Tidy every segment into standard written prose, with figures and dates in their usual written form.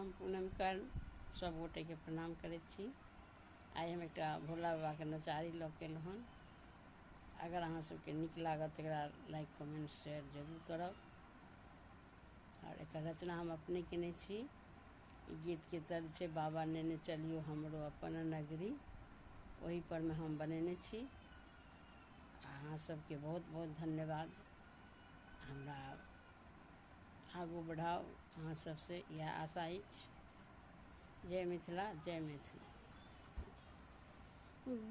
प्रणाम पूनम कर सब गोटे के प्रणाम करैत छी। आइ हम एक भोला बाबा के नचारी लऽ के एलहुँ हन। अगर अहाँ सबके नीक लागत एकरा लाइक कमेंट शेयर जरूर करब। और एक रचना हम अपने केने छी। ई गीत के तर्ज छै बाबा नेने चलियो हमरो अपन नगरी, वही पर में हम बनेने छी। अहाँ सबके बहुत बहुत धन्यवाद। हमरा आगू बढ़ाओ, अहाँ सबसे यह आशा अछि। जय मिथिला, जय मैथिली।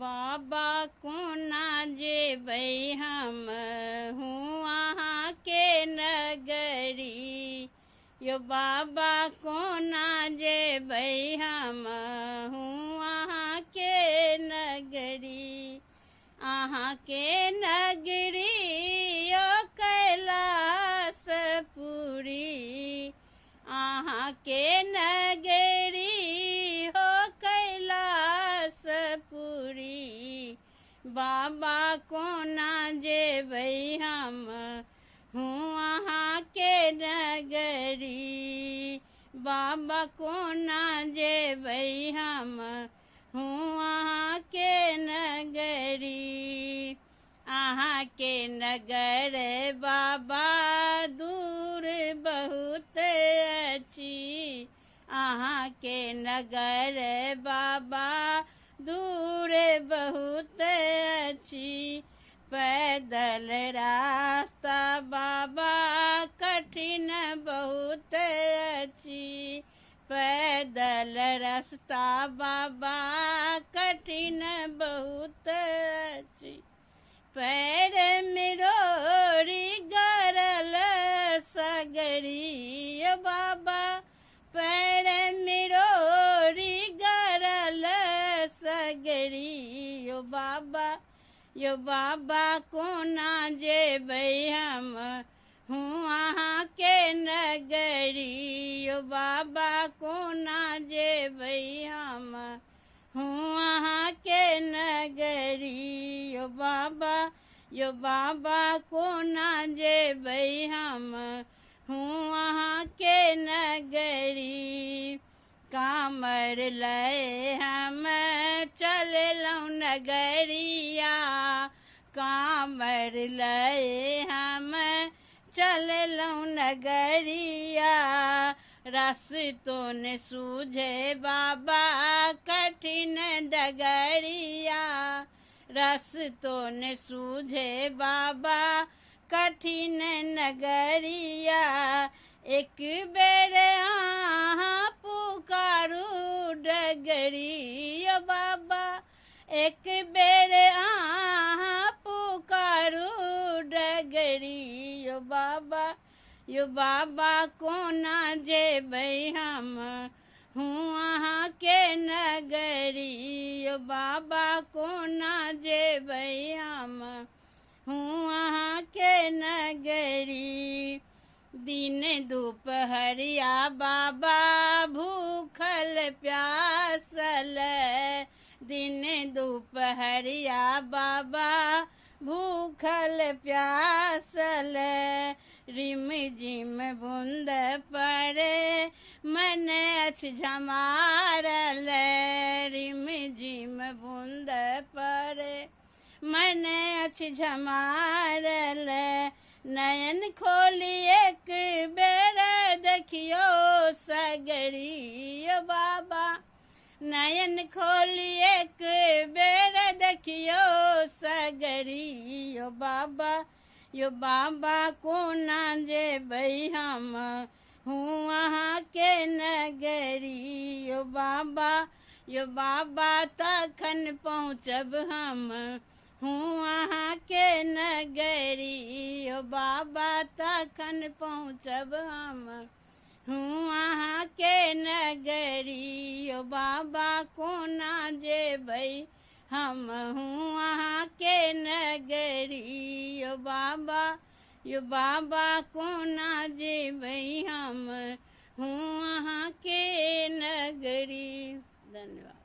बाबा कोना जेबै हम हूँ अहाँ के नगरी, यो बाबा कोना जेबै हम हूँ अहाँ के नगरी। अहाँ के नगरी यो कैलाशपुरी, अहाँ के नगरी हो कैलाशपुरी। बाबा कोना जेबै हम हूँ अहाँ के नगरी, बाबा कोना जेबै हम हूँ अहाँ के नगरी। अहाँ के नगर बाबा दूर बहुत अछि, अहाँ के नगर बाबा दूर बहुत अछि। पैदल रास्ता बाबा कठिन बहुत अछि, पैदल रास्ता बाबा कठिन बहुत अछि। पैर में रोड़ी गरल सगरी बाबा, पैर में रोड़ी गरल सगरी। यो बाबा कोना जेबै हम हूँ अहाँ के नगरी, यो बाबा कोना जेबै हम हूँ अहाँ के नगरी। यो बाबा कोना जेबै हम हूँ अहाँ के नगरी। कामर लय हम चललहुँ नगरिया, कामर लय हम चललहुँ नगरिया। रास्तो ने सूझे बाबा कठिन डगरिया, रास्तो ने सूझे बाबा कठिन नगरिया। एक बेर अहाँ पुकारू डगरी बाबा, एक बेर अहाँ पुकारू डगरी। यो बाबा कोना जेबै हम हूँ अहाँ के नगरी, यो बाबा कोना जेबै हम हूँ अहाँ के नगरी। दिन दुपहरिया बाबा भूखल प्यासल, दिन दुपहरिया बाबा भूखल प्यासल। रिम झिम बूंद पड़े मन अछि झमारल, रिम झिम बूंद पड़े मन अछि झमारल। नयन खोली एक बेर देखियो सगरी बाबा, नयन खोली एक बेर देखियो सगरी। यो बाबा कोना जेबै हम हूँ अहाँ के नगरी, यो बाबा तखन पहुँचब हम हूँ अहाँ के नगरी। यो बाबा तखन पहुँचब हम हूँ अहाँ के नगरी। यो बाबा कोना जेबै हम हूँ अहाँ के नगरी, यो बाबा कोना जेबै हम हूँ अहाँ के नगरी। धन्यवाद।